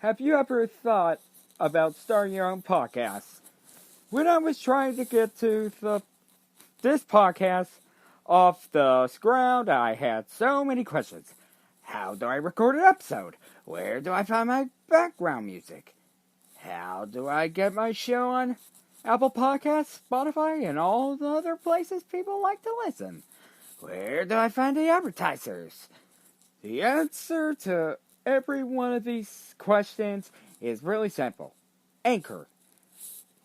Have you ever thought about starting your own podcast? When I was trying to get to this podcast off the ground, I had so many questions. How do I record an episode? Where do I find my background music? How do I get my show on Apple Podcasts, Spotify, and all the other places people like to listen? Where do I find the advertisers? The answer to every one of these questions is really simple. Anchor.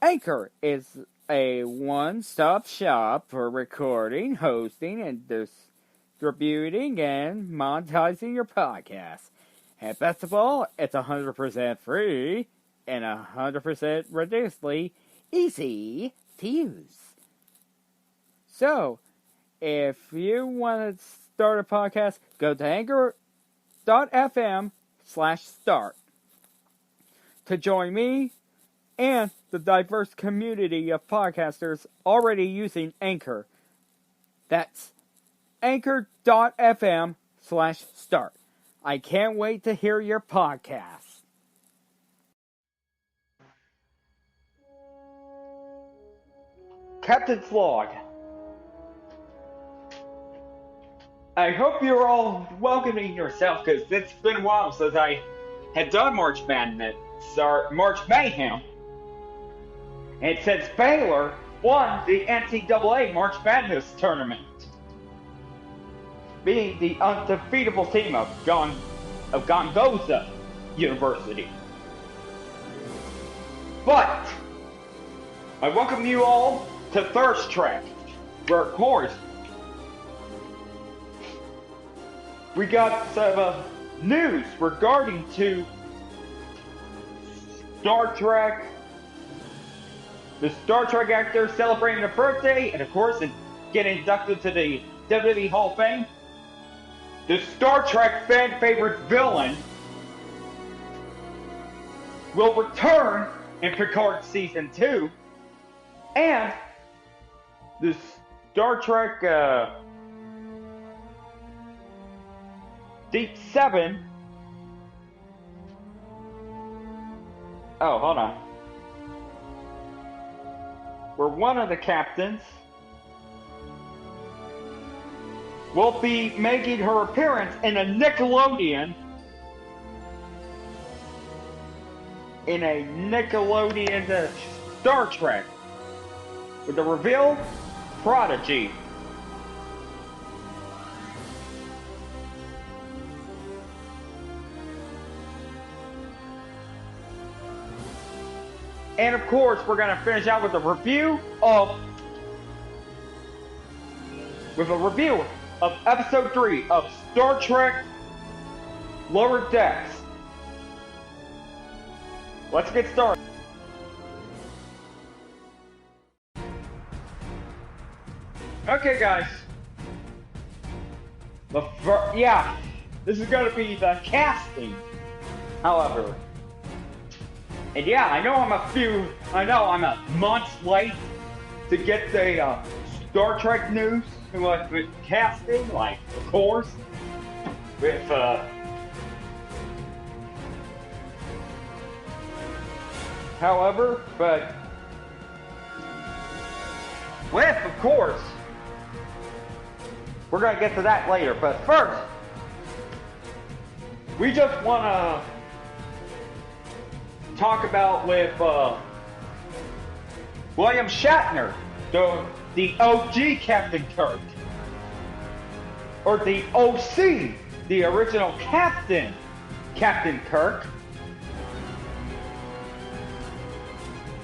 Anchor is a one-stop shop for recording, hosting, and distributing and monetizing your podcast. And best of all, it's 100% free and 100% ridiculously easy to use. So, if you want to start a podcast, go to anchor.fm/start to join me and the diverse community of podcasters already using Anchor. That's anchor.fm/start. I can't wait to hear your podcast. Captain's Log. I hope you're all welcoming yourself, because it's been a while since I had done March Madness, or March Mayhem. And since Baylor won the NCAA March Madness tournament, being the undefeatable team of Gonzaga University. But I welcome you all to ThursTrek, where of course we got some news regarding to Star Trek, the Star Trek actor celebrating a birthday, and of course getting inducted to the WWE Hall of Fame. The Star Trek fan favorite villain will return in Picard Season 2, and the Star Trek Deep 7. Oh, hold on. Where one of the captains will be making her appearance in a Nickelodeon Star Trek with the reveal Prodigy. And of course, we're going to finish out with a review of episode 3 of Star Trek Lower Decks. Let's get started. Okay, guys. This is going to be the casting, however. And yeah, I know I'm a month late to get the Star Trek news with casting, like, of course, with however, but with, of course, we're gonna get to that later. But first, we just wanna talk about with William Shatner, the OG Captain Kirk, or the OC, the original Captain Kirk,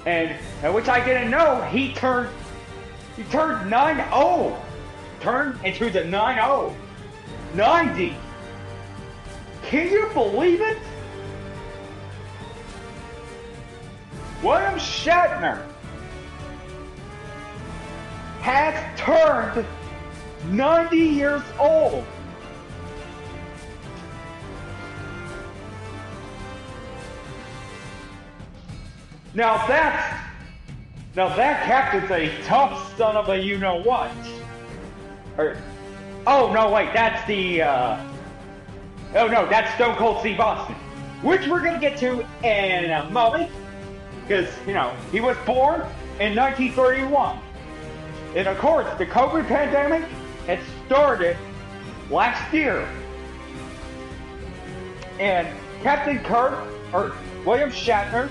and which I didn't know he turned 90, turned into the 90. Can you believe it? William Shatner has turned 90 years old. Now that captain's a tough son of a you-know-what. Oh no, wait, that's the, oh no, that's Stone Cold Steve Austin. which we're gonna get to in a moment, because, you know, he was born in 1931. And of course, the COVID pandemic had started last year. And Captain Kirk, or William Shatner,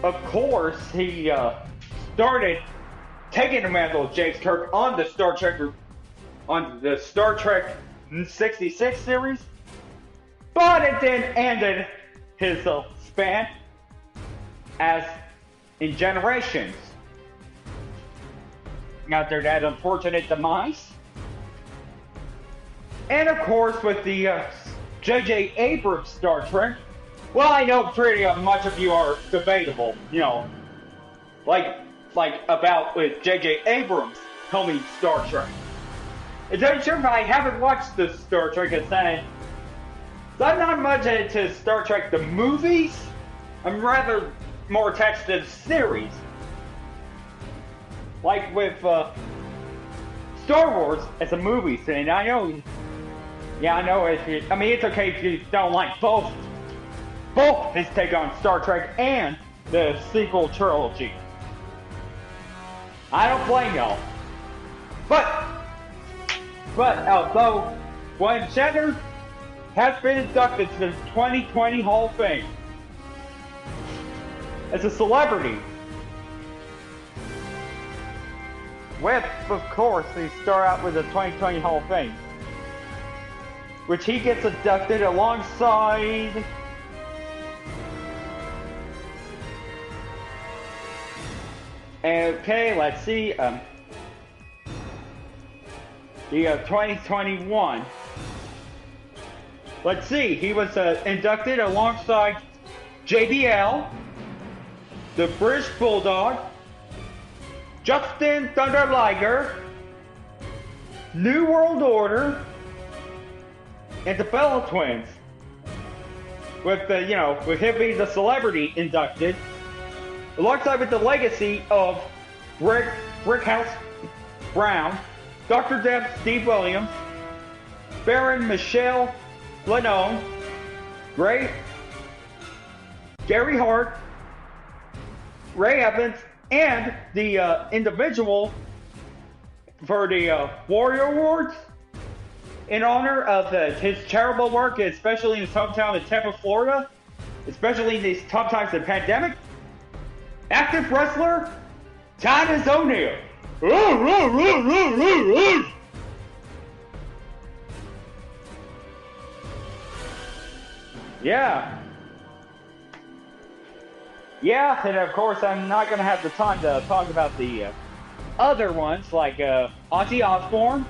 of course, he started taking the mantle of James Kirk on the Star Trek 66 series, but it then ended his span as in Generations. After that unfortunate demise, and of course with the J.J. Abrams Star Trek. Well, I know pretty much of you are debatable, you know, like about with J.J. Abrams coming Star Trek. It's true, I haven't watched the Star Trek I'm not much into Star Trek the movies. I'm rather more attached to the series. Like with Star Wars as a movie thing, I know. Yeah, I know. I mean, it's okay if you don't like both his take on Star Trek and the sequel trilogy. I don't blame y'all. But although William Shatner has been inducted to the 2020 Hall of Fame as a celebrity, with, of course, they start out with the 2020 Hall of Fame, which he gets inducted alongside okay, let's see, the 2021. Let's see, he was inducted alongside JBL, the British Bulldog, Justin Thunder Liger, New World Order, and the Bella Twins. With the, you know, with him being the celebrity inducted, alongside with the legacy of Brickhouse Brown, Dr. Deb Steve Williams, Baron Michelle Lanone, Gary Hart, Ray Evans, and the individual for the Warrior Awards in honor of his charitable work, especially in his hometown of Tampa, Florida, especially in these tough times of the pandemic. Active wrestler Titus O'Neil. Yeah. Yeah, and of course I'm not going to have the time to talk about the other ones like Ozzy Osbourne,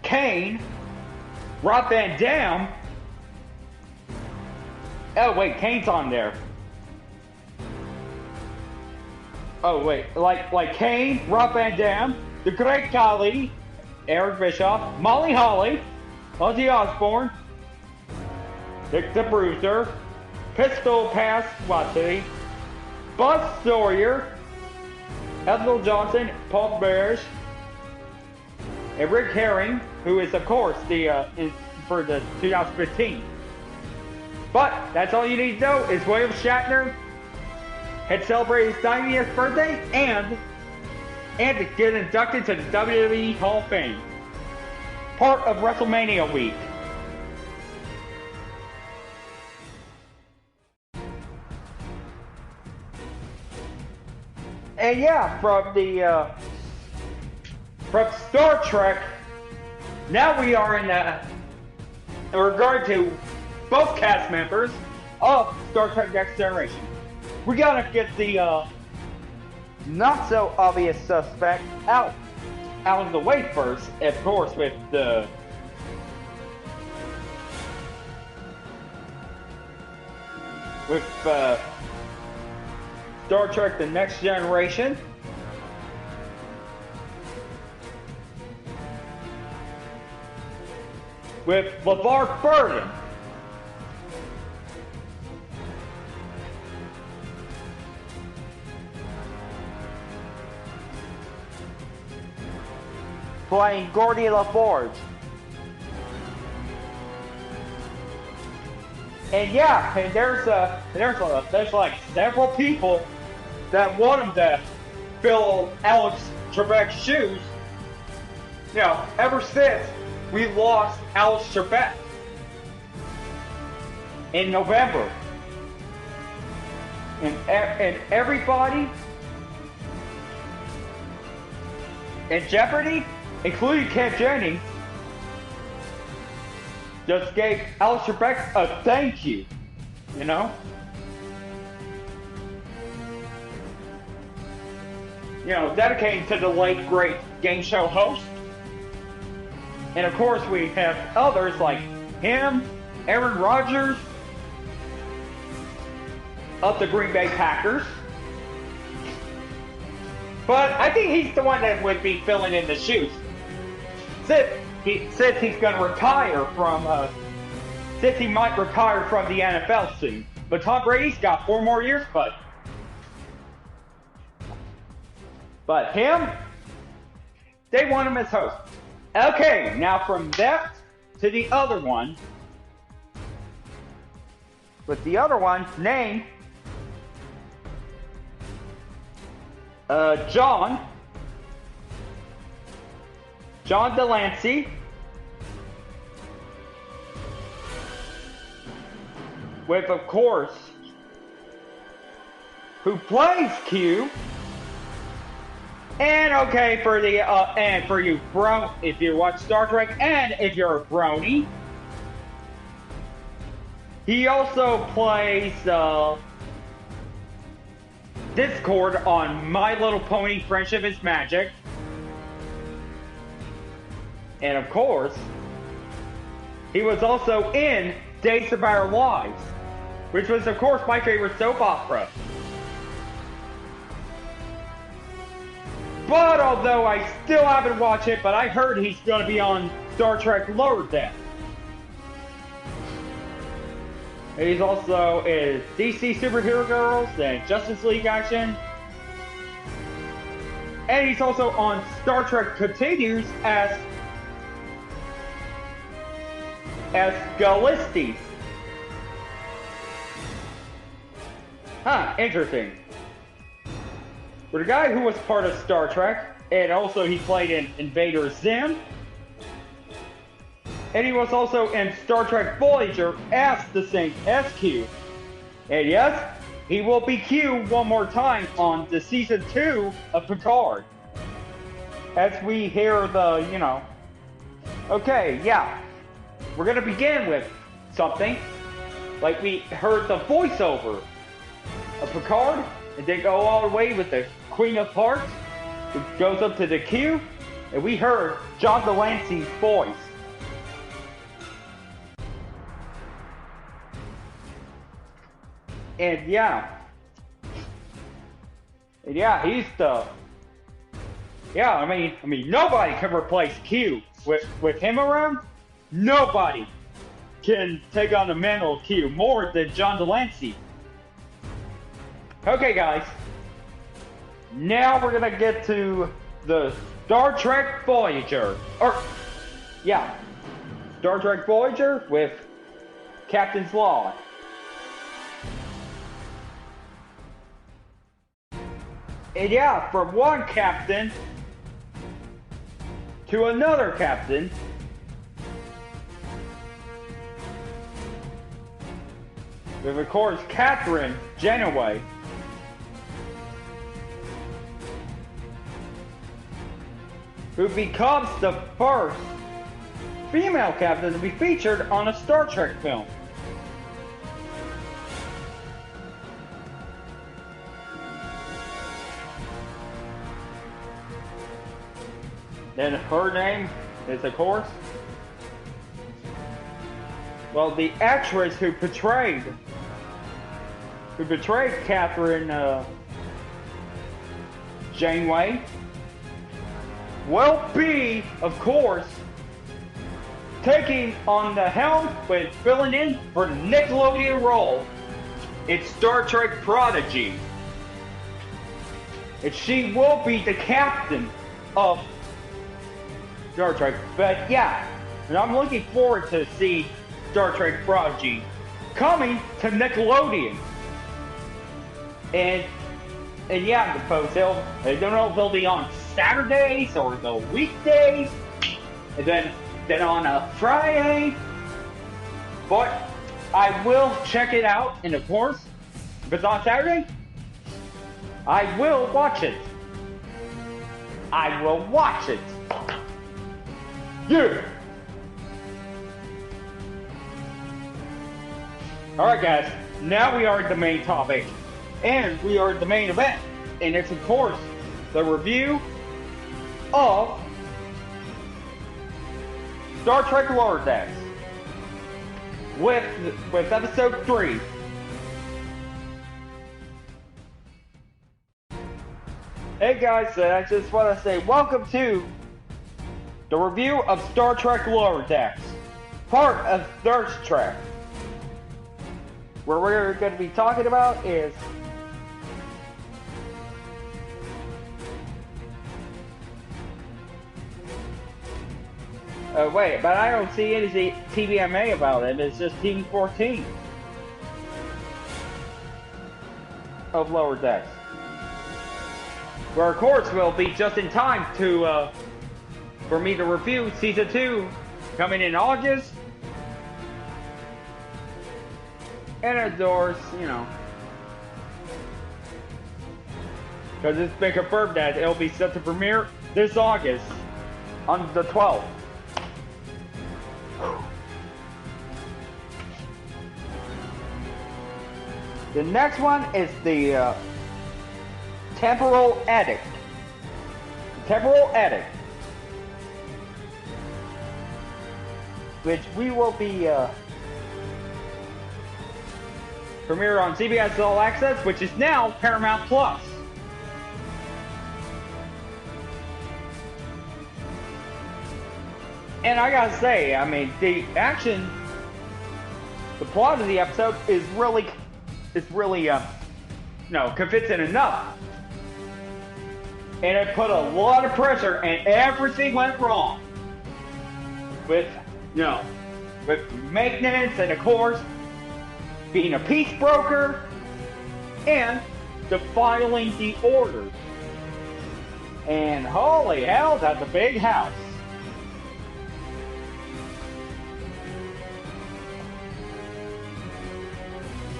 Kane, Rob Van Dam. Oh wait, Kane's on there. Oh wait, like Kane, Rob Van Dam, the Great Khali, Eric Bischoff, Molly Holly, Ozzy Osbourne, Dick the Bruiser, Pistol Pass Watson, Buzz Sawyer, Ethel Johnson, Paul Bears, and Rick Herring, who is of course the for the 2015. But that's all you need to know is William Shatner had celebrated his 90th birthday and to get inducted to the WWE Hall of Fame, part of WrestleMania week. And yeah, from Star Trek, now we are in regard to both cast members of Star Trek Next Generation. We gotta get the not so obvious suspect out of the way first, of course, with the Star Trek The Next Generation. With LeVar Burton. Playing Geordi LaForge. And yeah, and there's like several people that want him to fill Alex Trebek's shoes. You know, ever since we lost Alex Trebek in November, and everybody in Jeopardy, including Ken Jennings, just gave Alex Trebek a thank you, you know? You know, dedicated to the late, great game show host. And of course, we have others like him, Aaron Rodgers, of the Green Bay Packers. But I think he's the one that would be filling in the shoes. Since he's going to retire from, since he might retire from the NFL soon. But Tom Brady's got 4 more years, but him, they want him as host. Okay, now from that to the other one. With the other one named John Delancey, with, of course, who plays Q. And okay, for the and for you bro, if you watch Star Trek, and if you're a brony, he also plays Discord on My Little Pony: Friendship is Magic. And of course, he was also in Days of Our Lives, which was, of course, my favorite soap opera. But although I still haven't watched it, but I heard he's going to be on Star Trek Lower Deck. He's also in DC Superhero Girls and Justice League Action. And he's also on Star Trek Continues as Galistes. Huh, interesting. For the guy who was part of Star Trek, and also he played in Invader Zim, and he was also in Star Trek Voyager as the same as Q. And yes, he will be Q one more time on the season 2 of Picard. As we hear the, you know. Okay, yeah. We're gonna begin with something. Like we heard the voiceover of Picard, and they go all the way with the Queen of Hearts, who goes up to the Q, and we heard John Delancey's voice. And yeah, he's the, I mean, nobody can replace Q with him around. Nobody can take on the mantle of Q more than John Delancey. Okay, guys. Now we're gonna get to the Star Trek Voyager. Star Trek Voyager with Captain's Log. And yeah, from one captain to another captain. With, of course, Catherine Janeway. Who becomes the first female captain to be featured on a Star Trek film. And her name is, of course, well, the actress who portrayed Catherine Janeway will be, of course, taking on the helm with filling in for the Nickelodeon role. It's Star Trek Prodigy. And she will be the captain of Star Trek. But yeah, and I'm looking forward to see Star Trek Prodigy coming to Nickelodeon. And yeah, the folks, I don't know if they'll be on Saturdays or the weekdays, and then on a Friday. But I will check it out, and of course, if it's on Saturday, I will watch it. I will watch it. Yeah. Alright guys, now we are at the main topic. And we are at the main event. And it's of course the review of Star Trek Lower Decks. With episode 3. Hey guys, I just want to say welcome to the review of Star Trek Lower Decks, part of ThursTrek. Where we're going to be talking about is wait, but I don't see any TVMA about it. It's just Team 14 of Lower Decks. Where of course will be just in time to for me to review Season 2 coming in August. And of course, you know, because it's been confirmed that it'll be set to premiere this August on the 12th. The next one is the Temporal Edict. Temporal Edict, which we will be premiere on CBS All Access, which is now Paramount Plus. And I gotta say, I mean, the action, the plot of the episode is really, you know, convincing enough. And it put a lot of pressure, and everything went wrong. With, you know, with maintenance, and of course, being a peace broker, and defiling the orders. And holy hell, that's a big house.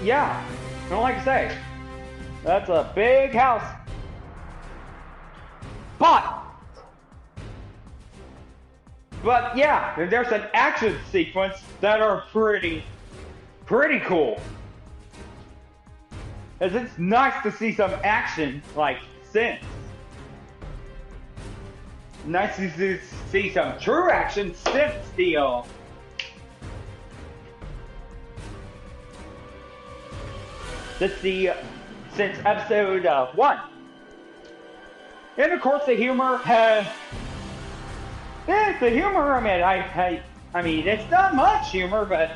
Yeah, and like I say, that's a big house. But yeah, there's an action sequence that are pretty cool. As it's nice to see some action like since. Nice to see some true action since the since episode 1. And of course the humor has the humor, I mean it's not much humor, but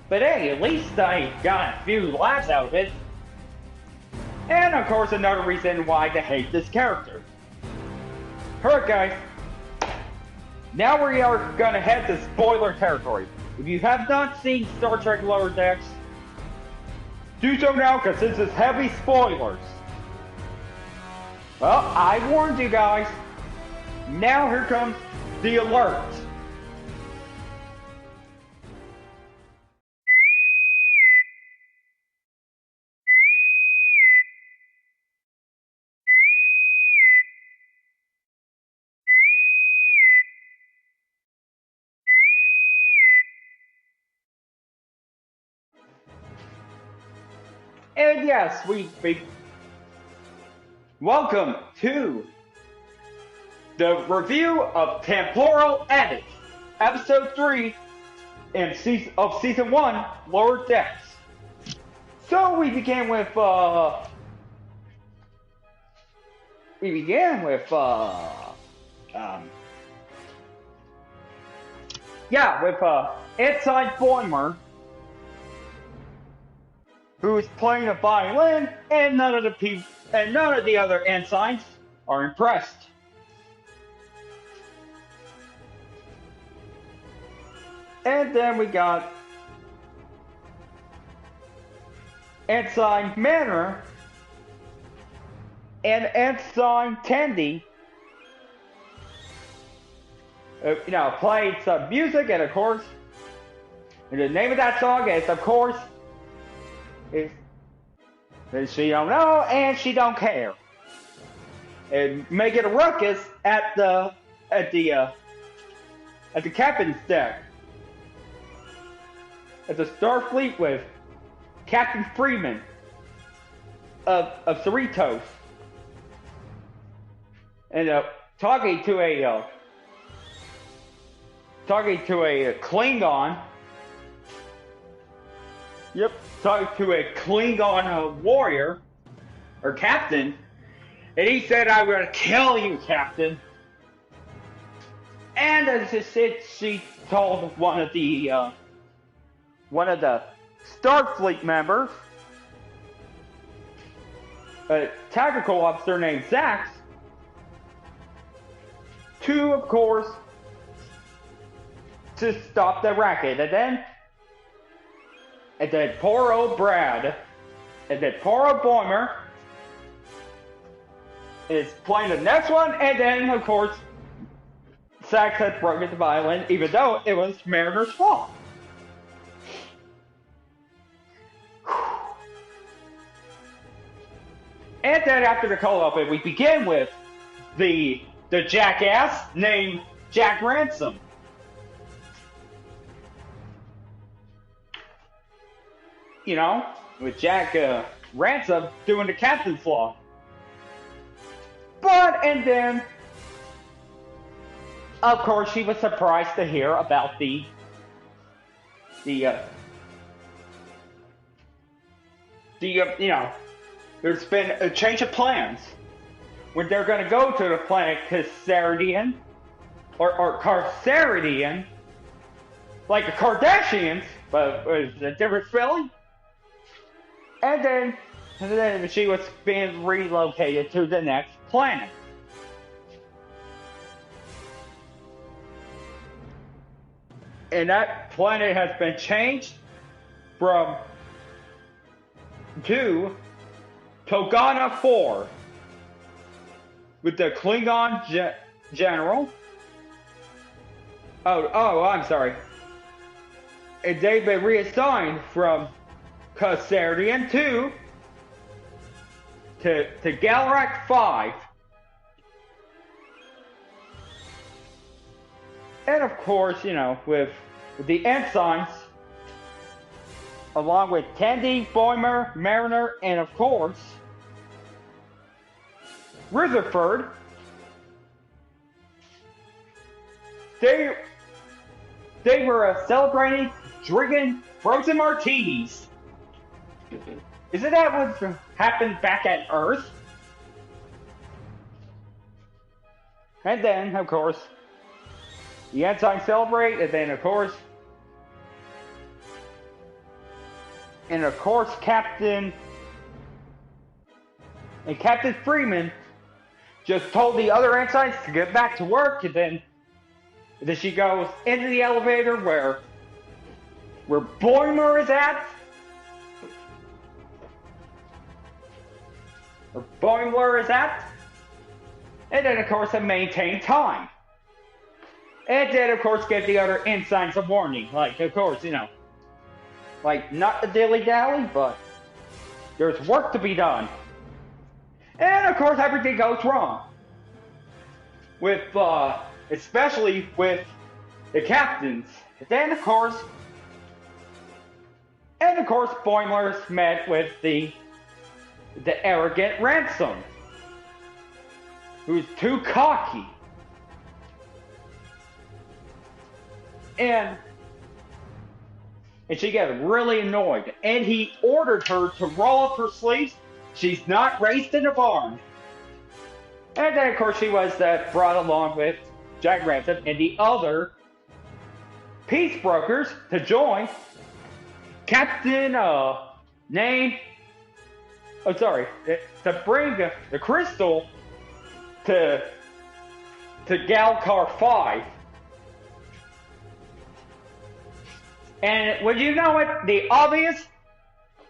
hey, at least I got a few laughs out of it. And of course another reason why to hate this character. Alright guys, now we are gonna head to spoiler territory. If you have not seen Star Trek Lower Decks, do so now, because this is heavy spoilers. Well, I warned you guys. Now here comes the alert. And yes, welcome to the review of Temporal Edict, Episode 3 of Season 1, Lower Decks. So we began with Ensign Boimer, who's playing a violin, and none of the other ensigns are impressed. And then we got Ensign Manor and Ensign Tandy, played some music, and of course, the name of that song is, of course, is She Don't Know and She Don't Care. And making a ruckus at the captain's deck. At the Starfleet with Captain Freeman of Cerritos. And talking to a Klingon. Yep, talking to a Klingon warrior or captain, and he said, "I'm going to kill you, Captain." And as I said, she told one of the Starfleet members, a tactical officer named Zax, to, of course, to stop the racket. And then poor old Brad, and then poor old Boimer is playing the next one, and then, of course, Zax had broken the violin, even though it was Mariner's fault. And then after the call up, we begin with the jackass named Jack Ransom. With Jack Ransom doing the captain's law. And then, of course, she was surprised to hear about there's been a change of plans. When they're going to go to the planet Cassaridian, or Carceridian, like the Kardashians, but it's a different spelling. And then she was being relocated to the next planet. And that planet has been changed to Togana 4 with the Klingon general. Oh, I'm sorry. And they've been reassigned from Cassaridian 2 to Galrac 5. And of course, with the ensigns, along with Tandy, Boimer, Mariner, and of course, Rutherford, they were celebrating, drinking frozen martinis. Isn't that what happened back at Earth? And then, of course, the ensigns celebrate, and then, of course, Captain Freeman just told the other ensigns to get back to work, and then she goes into the elevator where Boimer is at. Or Boimler is at. And then, of course, maintain time. And then, of course, give the other ensigns a warning. Like, of course, like, not a dilly-dally, but there's work to be done. And, of course, everything goes wrong. Especially with the captains. And then, of course, Boimler's met with the arrogant Ransom, who's too cocky. And she got really annoyed, and he ordered her to roll up her sleeves. She's not raised in a barn. And then, of course, she was brought along with Jack Ransom and the other peace brokers to join Captain to bring the crystal to Galcar 5. And would you know it, the obvious,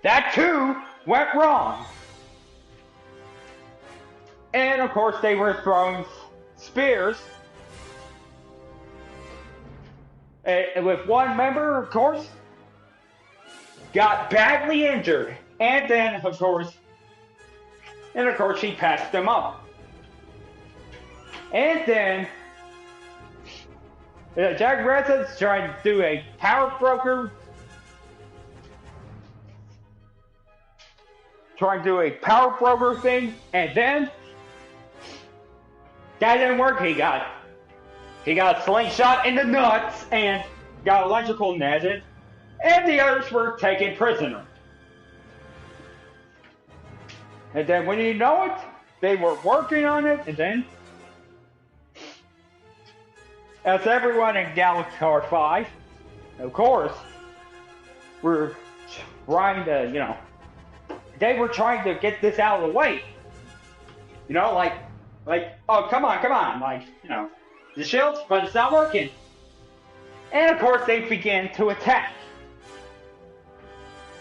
that too went wrong. And of course, they were throwing spears. And with one member, of course, got badly injured. And then, of course, she passed them up. And then, Jack Ransom's trying to do a power broker. Trying to do a power broker thing. And then, that didn't work. He got a slingshot in the nuts and got electrical netted. And the others were taken prisoner. And then when you know it, they were working on it, and then, as everyone in Galaxy 5, of course, were trying to, they were trying to get this out of the way. Oh, come on, the shields, but it's not working. And of course, they began to attack.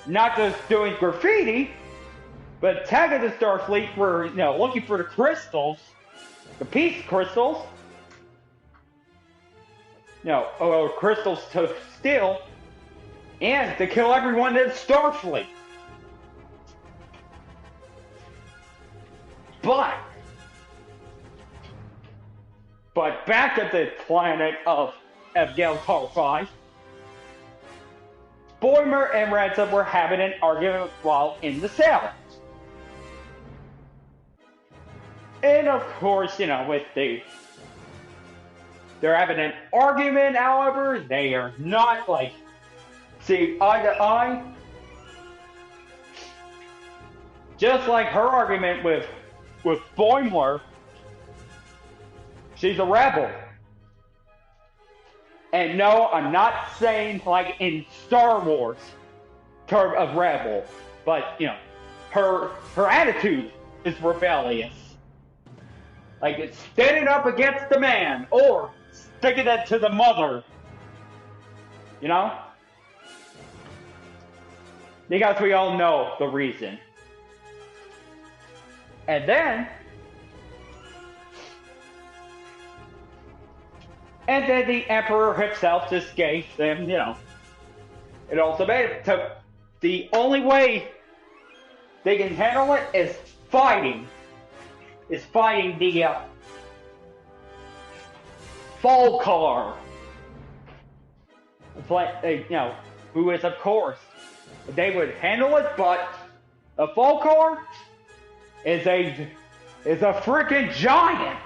Not just doing graffiti, but attacking the Starfleet for, looking for the crystals, the peace crystals, or crystals to steal, and to kill everyone in Starfleet. But back at the planet of Galaxy 5, Boimler and Ransom were having an argument while in the sail. And of course, they're having an argument, however, they are not see eye to eye. Just like her argument with Boimler, she's a rebel. And no, I'm not saying like in Star Wars term of rebel, but her attitude is rebellious. Like it's standing up against the man or sticking it to the mother. Because we all know the reason. And then the Emperor himself just gave them, an ultimatum. The only way they can handle it is fighting. Is fighting the Falkar. Who is, of course, they would handle it, but the Falkar is a freaking giant.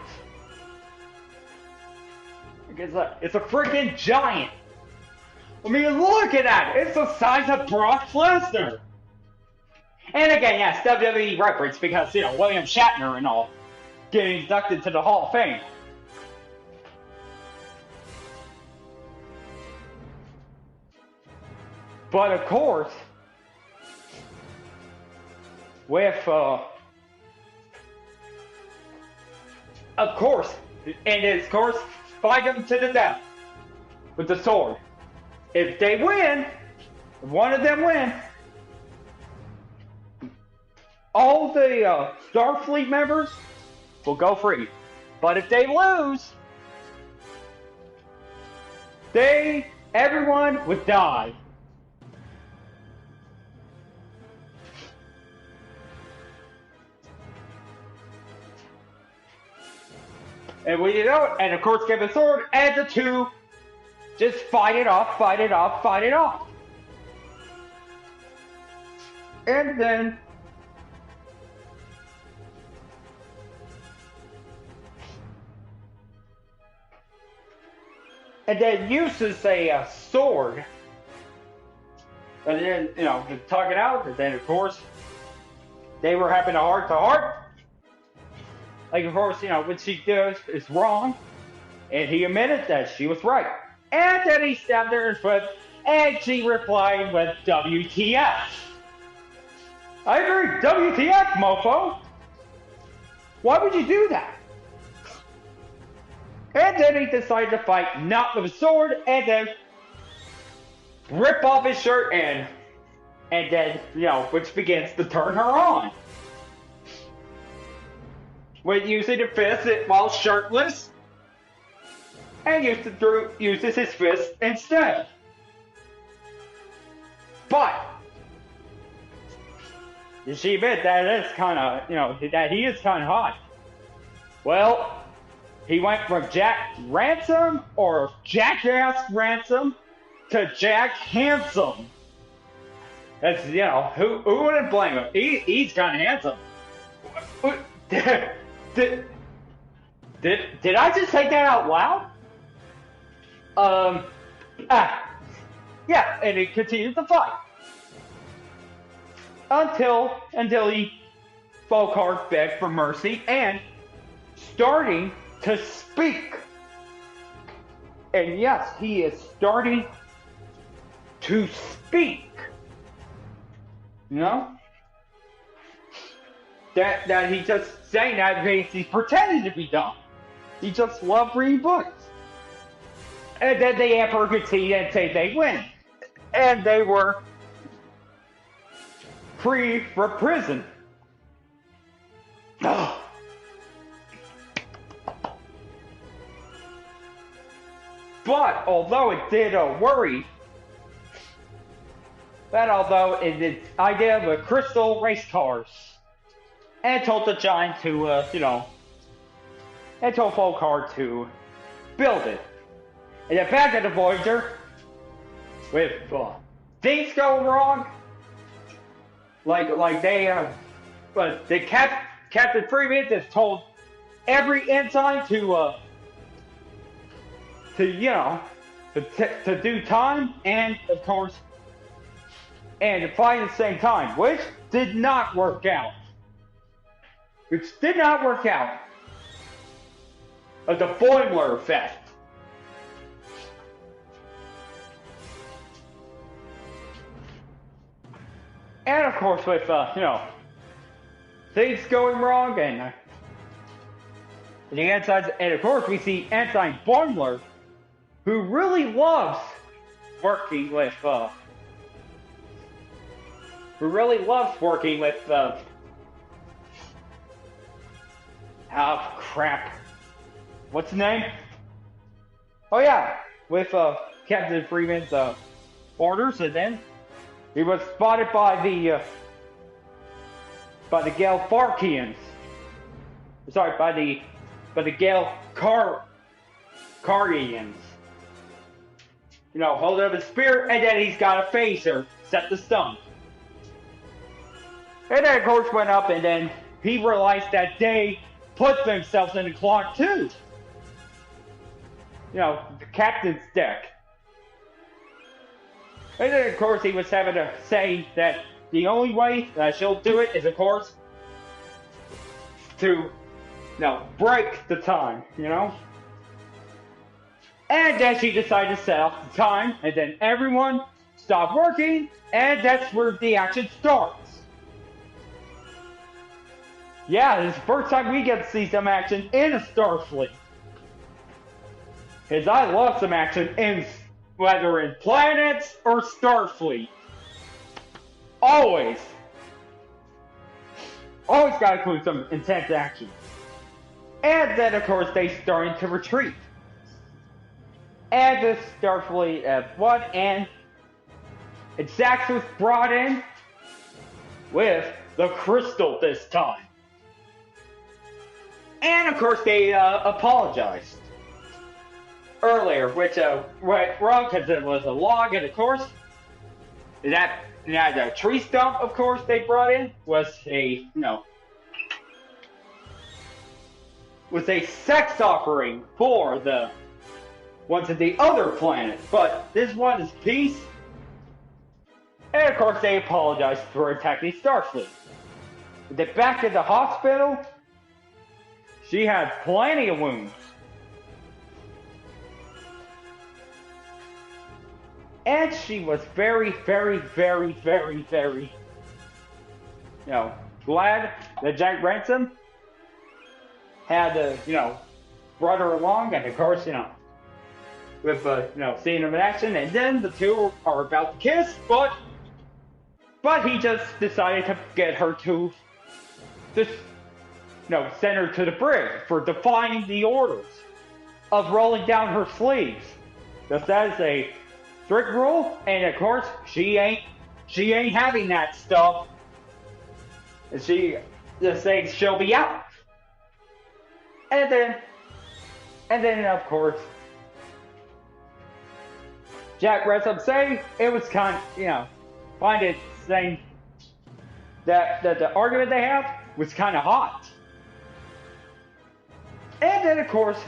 It's a freaking giant. I mean, look at that. It's the size of Brock Lesnar. And again, yes, WWE reference because, William Shatner and all getting inducted to the Hall of Fame. But of course, with, fight them to the death with the sword. If they win, if one of them win, all the Starfleet members will go free. But if they lose, everyone would die. And and of course get the sword, and the two just fight it off. And then uses a sword. And then, to tug it out, and then of course they were having a heart to heart. Like, of course, what she does is wrong, and he admitted that she was right. And then he stabbed her in the foot, and she replied with WTF. I agree, WTF, mofo. Why would you do that? And then he decided to fight not with a sword, and then rip off his shirt and and then, which begins to turn her on. With using the fist while shirtless, and uses his fist instead. But, does she admit that it's kind of, that he is kind of hot? Well, he went from Jack Ransom or Jackass Ransom to Jack Handsome. That's, who wouldn't blame him? He's kind of handsome. Did I just say that out loud? Yeah, and he continues to fight. Until he Volkart begged for mercy and starting to speak. And yes, he is starting to speak. That he's just saying that he's pretending to be dumb. He just loved reading books. And then the Emperor could see and say they win. And they were free from prison. Oh. But although it did worry, that although it did idea of a crystal race cars, and told the giant to, and told Volkart to build it. And then back at the Voyager, with things go wrong, like they, but the Captain Freeman just told every ensign to do time, and of course, and to fight at the same time, which did not work out. Of the Boimler effect. And of course, with things going wrong, and the ensigns, and of course we see Ensign Boimler, who really loves working with, oh crap, what's his name? Oh yeah, with Captain Freeman's orders, and then he was spotted by the Galfarkians. Sorry, by the Galkarians. Holding up his spear, and then he's got a phaser set to stun. And then of course went up, and then he realized that they put themselves in the clock too. The captain's deck. And then of course he was having to say that the only way that she'll do it is of course to break the time, And then she decided to set off the time, and then everyone stopped working, and that's where the action starts. Yeah, this is the first time we get to see some action in a Starfleet. Because I love some action in, whether in planets or Starfleet. Always. Always gotta include some intense action. And then of course they started to retreat. And the Starfleet F1, and Zax was brought in with the crystal this time. And of course they apologized earlier, which went wrong because it was a log, and of course that the tree stump, of course, they brought in was a sex offering for the ones at the other planet, but this one is peace. And of course they apologized for attacking Starfleet. Then back at the hospital, she had plenty of wounds. And she was very, very, very, very, very, glad that Jack Ransom had, brought her along, and of course, with, seeing them in action, and then the two are about to kiss, but But he just decided to get her to just, send her to the brig for defying the orders of rolling down her sleeves. Just as a strict rule, and of course, she ain't having that stuff. She just saying she'll be out. And then of course, Jack read up saying it was kind of, find it saying that the argument they have was kind of hot. And then of course,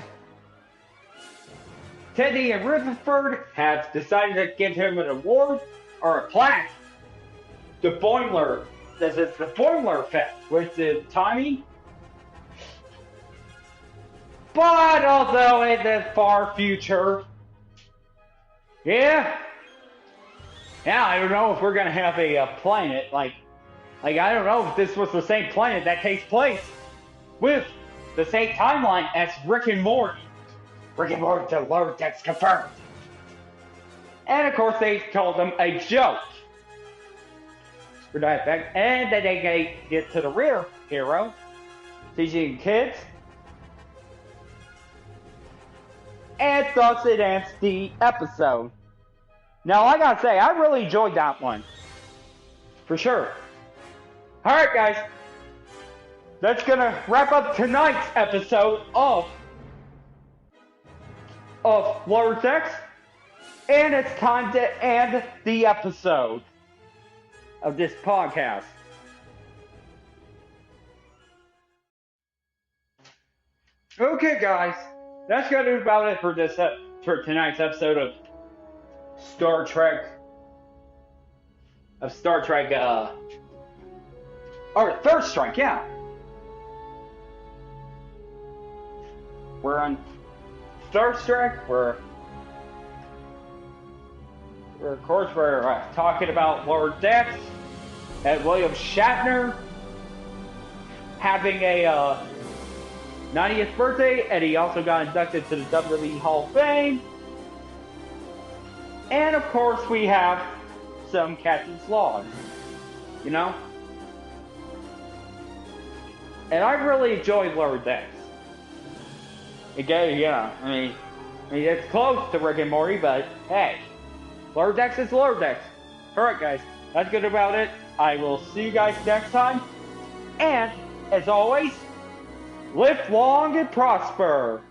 Teddy and Rutherford have decided to give him an award or a plaque. The Boimler, this is the Boimler effect with the timing. But although in the far future, yeah, I don't know if we're gonna have a planet like I don't know if this was the same planet that takes place with the same timeline as Rick and Morty. Rick and Morty to lower decks confirmed. And of course they called them a joke. And then they get to the real hero, teaching kids. And thus it ends the episode. Now I gotta say, I really enjoyed that one. For sure. Alright guys. That's gonna wrap up tonight's episode of Lower Decks. And it's time to end the episode of this podcast. Okay guys. That's gonna do about it for for tonight's episode of Star Trek. Or ThursTrek, yeah. We're on ThursTrek. We're of course talking about Lower Decks and William Shatner having a 90th birthday, and he also got inducted to the WWE Hall of Fame. And of course, we have some Captain's Log, And I really enjoyed Lower Decks. Again, I mean, it's close to Rick and Morty, but hey, Lower Decks is Lower Decks. Alright, guys, that's good about it. I will see you guys next time. And, as always, live long and prosper.